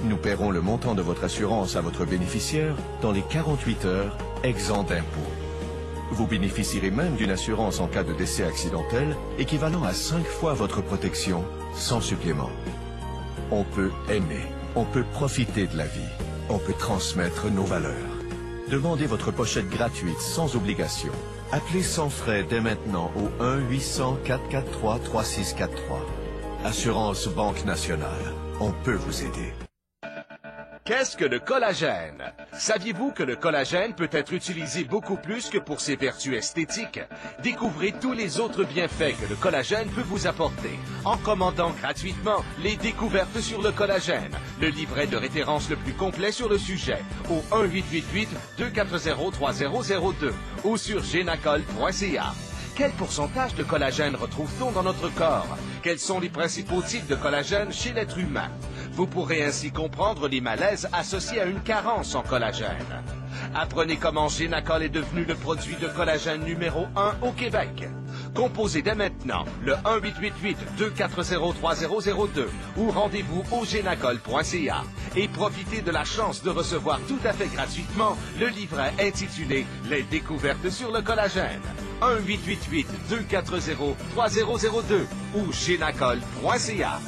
Nous paierons le montant de votre assurance à votre bénéficiaire dans les 48 heures, exempt d'impôt. Vous bénéficierez même d'une assurance en cas de décès accidentel équivalent à 5 fois votre protection, sans supplément. On peut aimer, on peut profiter de la vie, on peut transmettre nos valeurs. Demandez votre pochette gratuite sans obligation. Appelez sans frais dès maintenant au 1-800-443-3643. Assurance Banque Nationale. On peut vous aider. Qu'est-ce que le collagène? Saviez-vous que le collagène peut être utilisé beaucoup plus que pour ses vertus esthétiques? Découvrez tous les autres bienfaits que le collagène peut vous apporter en commandant gratuitement les découvertes sur le collagène, le livret de référence le plus complet sur le sujet, au 1-888-240-3002 ou sur génacol.ca. Quel pourcentage de collagène retrouve-t-on dans notre corps? Quels sont les principaux types de collagène chez l'être humain? Vous pourrez ainsi comprendre les malaises associés à une carence en collagène. Apprenez comment Génacol est devenu le produit de collagène numéro 1 au Québec. Composez dès maintenant le 1-888-240-3002 ou rendez-vous au génacol.ca et profitez de la chance de recevoir tout à fait gratuitement le livret intitulé « Les découvertes sur le collagène ». 1-888-240-3002 ou génacol.ca.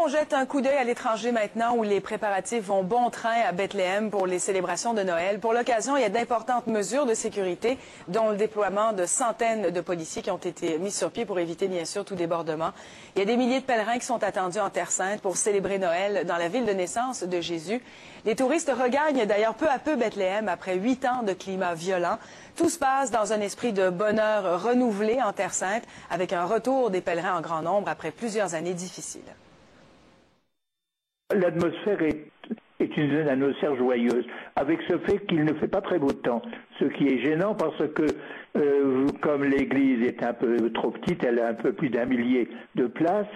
On jette un coup d'œil à l'étranger maintenant où les préparatifs vont bon train à Bethléem pour les célébrations de Noël. Pour l'occasion, il y a d'importantes mesures de sécurité, dont le déploiement de centaines de policiers qui ont été mis sur pied pour éviter bien sûr tout débordement. Il y a des milliers de pèlerins qui sont attendus en Terre Sainte pour célébrer Noël dans la ville de naissance de Jésus. Les touristes regagnent d'ailleurs peu à peu Bethléem après 8 ans de climat violent. Tout se passe dans un esprit de bonheur renouvelé en Terre Sainte avec un retour des pèlerins en grand nombre après plusieurs années difficiles. L'atmosphère est une atmosphère joyeuse, avec ce fait qu'il ne fait pas très beau temps, ce qui est gênant parce que, comme l'église est un peu trop petite, elle a un peu plus d'1 millier de places,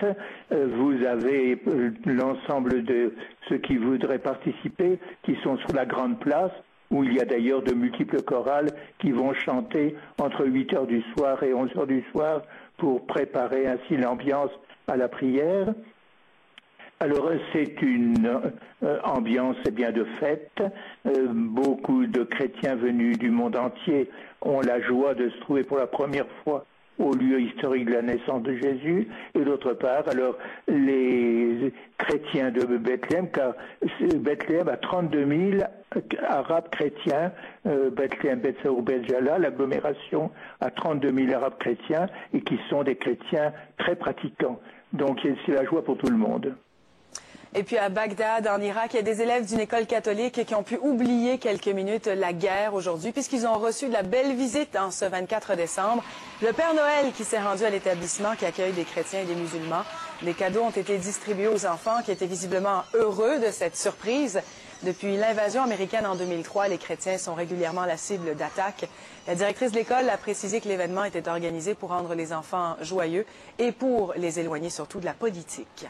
vous avez l'ensemble de ceux qui voudraient participer, qui sont sur la grande place, où il y a d'ailleurs de multiples chorales qui vont chanter entre 8 heures du soir et 11 heures du soir pour préparer ainsi l'ambiance à la prière. Alors c'est une ambiance bien de fête. Beaucoup de chrétiens venus du monde entier ont la joie de se trouver pour la première fois au lieu historique de la naissance de Jésus. Et d'autre part, alors les chrétiens de Bethléem, car Bethléem a 32 000 arabes chrétiens, Bethléem, Betsaou, Betjala, l'agglomération a 32 000 arabes chrétiens et qui sont des chrétiens très pratiquants. Donc c'est la joie pour tout le monde. Et puis à Bagdad, en Irak, il y a des élèves d'une école catholique qui ont pu oublier quelques minutes la guerre aujourd'hui puisqu'ils ont reçu de la belle visite en ce 24 décembre. Le Père Noël qui s'est rendu à l'établissement qui accueille des chrétiens et des musulmans. Des cadeaux ont été distribués aux enfants qui étaient visiblement heureux de cette surprise. Depuis l'invasion américaine en 2003, les chrétiens sont régulièrement la cible d'attaques. La directrice de l'école a précisé que l'événement était organisé pour rendre les enfants joyeux et pour les éloigner surtout de la politique.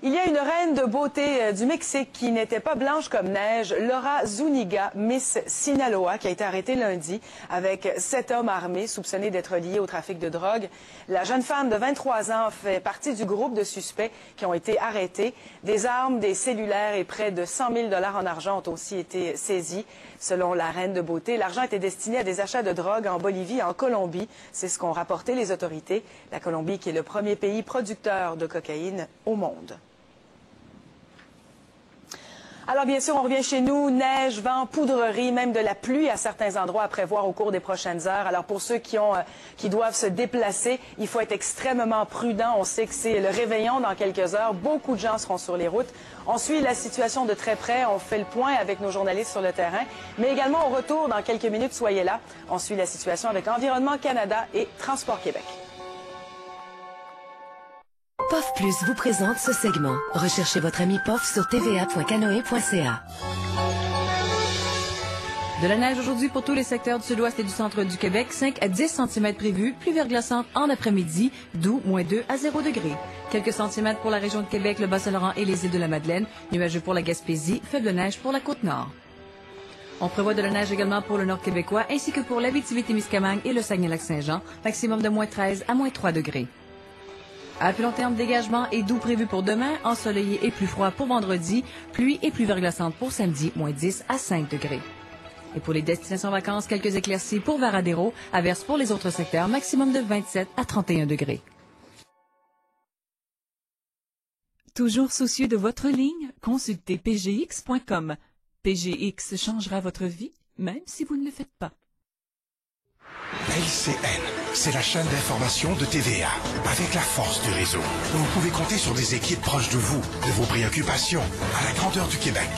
Il y a une reine de beauté du Mexique qui n'était pas blanche comme neige, Laura Zuniga, Miss Sinaloa, qui a été arrêtée lundi avec 7 hommes armés soupçonnés d'être liés au trafic de drogue. La jeune femme de 23 ans fait partie du groupe de suspects qui ont été arrêtés. Des armes, des cellulaires et près de 100 000 $ en argent ont aussi été saisis. Selon la reine de beauté, l'argent était destiné à des achats de drogue en Bolivie et en Colombie. C'est ce qu'ont rapporté les autorités. La Colombie qui est le premier pays producteur de cocaïne au monde. Alors bien sûr, on revient chez nous, neige, vent, poudrerie, même de la pluie à certains endroits à prévoir au cours des prochaines heures. Alors pour ceux qui doivent se déplacer, il faut être extrêmement prudent. On sait que c'est le réveillon dans quelques heures. Beaucoup de gens seront sur les routes. On suit la situation de très près. On fait le point avec nos journalistes sur le terrain. Mais également au retour, dans quelques minutes, soyez là. On suit la situation avec Environnement Canada et Transport Québec. POF Plus vous présente ce segment. Recherchez votre ami POF sur tva.canoe.ca. De la neige aujourd'hui pour tous les secteurs du sud-ouest et du centre du Québec. 5 à 10 cm prévus. Pluie verglaçante en après-midi. Doux, -2 à 0 degrés. Quelques centimètres pour la région de Québec, le Bas-Saint-Laurent et les îles de la Madeleine. Nuageux pour la Gaspésie. Faible neige pour la Côte-Nord. On prévoit de la neige également pour le nord québécois ainsi que pour l'Abitibi-Témiscamingue et le Saguenay-Lac-Saint-Jean. Maximum de -13 à -3 degrés. À plus long terme, dégagement et doux prévu pour demain, ensoleillé et plus froid pour vendredi, pluie et pluie verglaçante pour samedi, moins 10 à 5 degrés. Et pour les destinations vacances, quelques éclaircies pour Varadero, averses pour les autres secteurs, maximum de 27 à 31 degrés. Toujours soucieux de votre ligne, consultez pgx.com. PGX changera votre vie, même si vous ne le faites pas. LCN, c'est la chaîne d'information de TVA. Avec la force du réseau, vous pouvez compter sur des équipes proches de vous, de vos préoccupations, à la grandeur du Québec.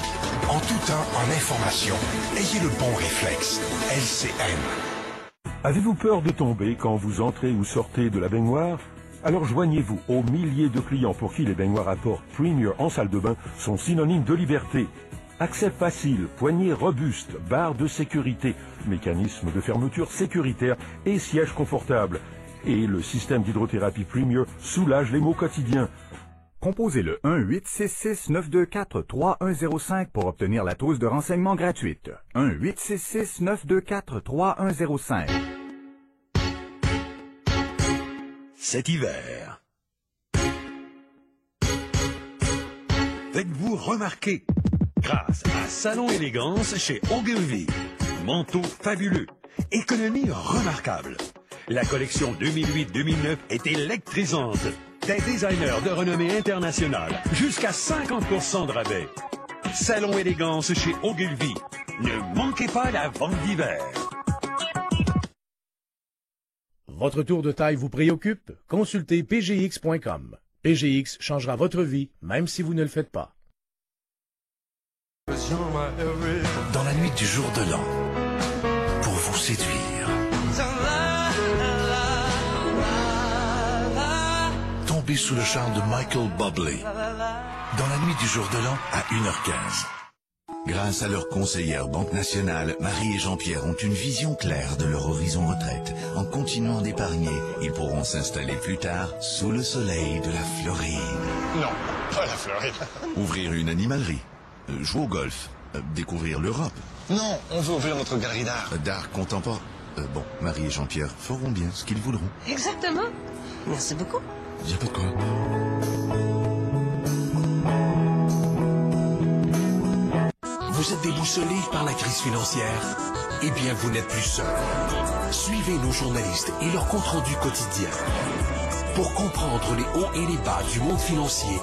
En tout temps, en information, ayez le bon réflexe. LCN. Avez-vous peur de tomber quand vous entrez ou sortez de la baignoire? Alors joignez-vous aux milliers de clients pour qui les baignoires à port Premier en salle de bain sont synonymes de liberté. Accès facile, poignées robustes, barres de sécurité, mécanisme de fermeture sécuritaire et sièges confortables. Et le système d'hydrothérapie Premier soulage les maux quotidiens. Composez le 1-866-924-3105 pour obtenir la trousse de renseignement gratuite. 1-866-924-3105. Cet hiver, faites-vous remarquer grâce à Salon Élégance chez Ogilvy. Manteau fabuleux, économie remarquable. La collection 2008-2009 est électrisante. Des designers de renommée internationale, jusqu'à 50% de rabais. Salon Élégance chez Ogilvy. Ne manquez pas la vente d'hiver. Votre tour de taille vous préoccupe? Consultez pgx.com. PGX changera votre vie, même si vous ne le faites pas. Dans la nuit du jour de l'an, pour vous séduire, tombez sous le charme de Michael Bublé. Dans la nuit du jour de l'an à 1h15. Grâce à leur conseillère Banque Nationale, Marie et Jean-Pierre ont une vision claire de leur horizon retraite. En continuant d'épargner, ils pourront s'installer plus tard sous le soleil de la Floride. Non, pas la Floride. Ouvrir une animalerie, jouer au golf, découvrir l'Europe. Non, on veut ouvrir notre galerie d'art. D'art contemporain. Bon, Marie et Jean-Pierre feront bien ce qu'ils voudront. Exactement. Merci beaucoup. Y a pas de quoi. Vous êtes déboussolé par la crise financière? Eh bien, vous n'êtes plus seul. Suivez nos journalistes et leur compte-rendu quotidien. Pour comprendre les hauts et les bas du monde financier,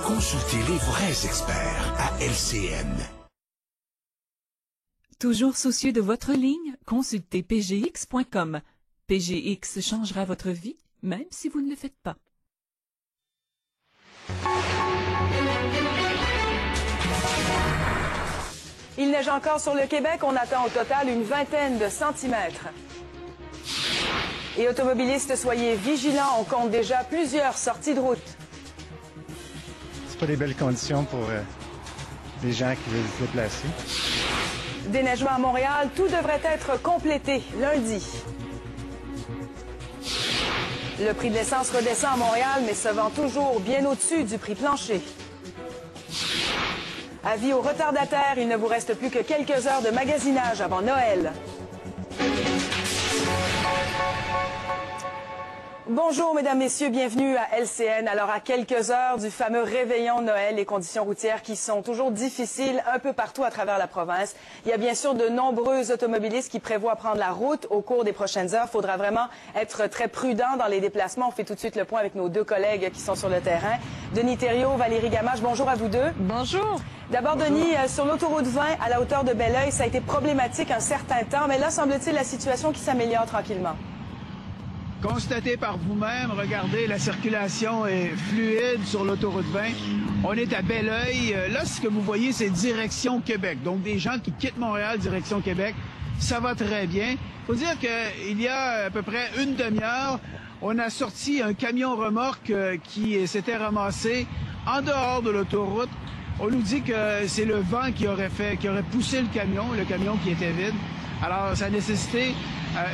consultez les vrais experts à LCN. Toujours soucieux de votre ligne, consultez pgx.com. PGX changera votre vie, même si vous ne le faites pas. Il neige encore sur le Québec. On attend au total une vingtaine de centimètres. Et automobilistes, soyez vigilants. On compte déjà plusieurs sorties de route. C'est pas des belles conditions pour les gens qui veulent se déplacer. Déneigement à Montréal, tout devrait être complété lundi. Le prix de l'essence redescend à Montréal, mais se vend toujours bien au-dessus du prix plancher. Avis aux retardataires, il ne vous reste plus que quelques heures de magasinage avant Noël. Bonjour, mesdames, messieurs, bienvenue à LCN. Alors, à quelques heures du fameux réveillon de Noël, les conditions routières qui sont toujours difficiles un peu partout à travers la province. Il y a bien sûr de nombreux automobilistes qui prévoient prendre la route au cours des prochaines heures. Il faudra vraiment être très prudent dans les déplacements. On fait tout de suite le point avec nos deux collègues qui sont sur le terrain. Denis Thériault, Valérie Gamache, bonjour à vous deux. Bonjour. D'abord, Denis, sur l'autoroute 20 à la hauteur de Belleuil, ça a été problématique un certain temps, mais là, semble-t-il, la situation qui s'améliore tranquillement. Constatez par vous-même, regardez, la circulation est fluide sur l'autoroute 20. On est à Belleuil. Là, ce que vous voyez, c'est direction Québec. Donc, des gens qui quittent Montréal, direction Québec. Ça va très bien. Il faut dire qu'il y a à peu près une demi-heure, on a sorti un camion remorque qui s'était ramassé en dehors de l'autoroute. On nous dit que c'est le vent qui aurait poussé le camion qui était vide. Alors, ça a nécessité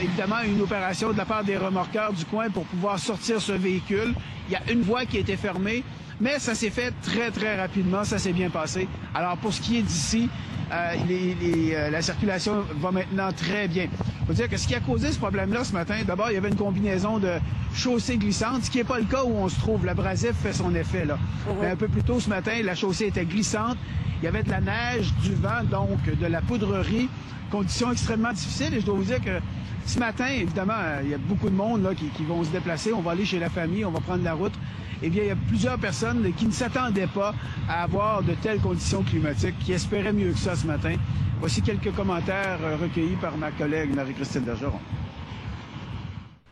évidemment une opération de la part des remorqueurs du coin pour pouvoir sortir ce véhicule. Il y a une voie qui a été fermée, mais ça s'est fait très, très rapidement. Ça s'est bien passé. Alors, pour ce qui est d'ici, la circulation va maintenant très bien. faut dire que ce qui a causé ce problème-là ce matin, d'abord, il y avait une combinaison de chaussée glissante, ce qui n'est pas le cas où on se trouve. L'abrasif fait son effet, là. Mais un peu plus tôt ce matin, la chaussée était glissante. Il y avait de la neige, du vent, donc de la poudrerie. Conditions extrêmement difficiles. Et je dois vous dire que ce matin, évidemment, il y a beaucoup de monde là, qui vont se déplacer. On va aller chez la famille, on va prendre la route. Eh bien, il y a plusieurs personnes qui ne s'attendaient pas à avoir de telles conditions climatiques, qui espéraient mieux que ça ce matin. Voici quelques commentaires recueillis par ma collègue Marie-Christine Bergeron.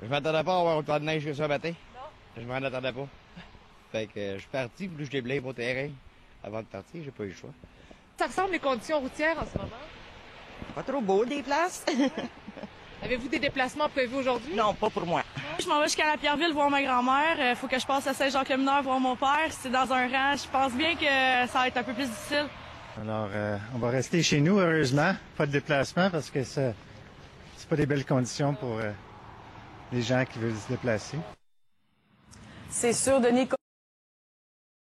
Je m'attendais pas à avoir autant de neige que ça ce matin. Non. Je m'en attendais pas. Fait que je suis parti, puis je déblaye mon terrain. Avant de partir, j'ai pas eu le choix. Ça ressemble les conditions routières en ce moment? Pas trop beau, des places. Avez-vous des déplacements prévus aujourd'hui? Non, pas pour moi. Je m'en vais jusqu'à la Pierreville voir ma grand-mère. Faut que je passe à Saint-Jacques-le-Mineur voir mon père. C'est dans un rang. Je pense bien que ça va être un peu plus difficile. Alors, on va rester chez nous, heureusement. Pas de déplacement parce que c'est pas des belles conditions pour les gens qui veulent se déplacer. C'est sûr, Denis.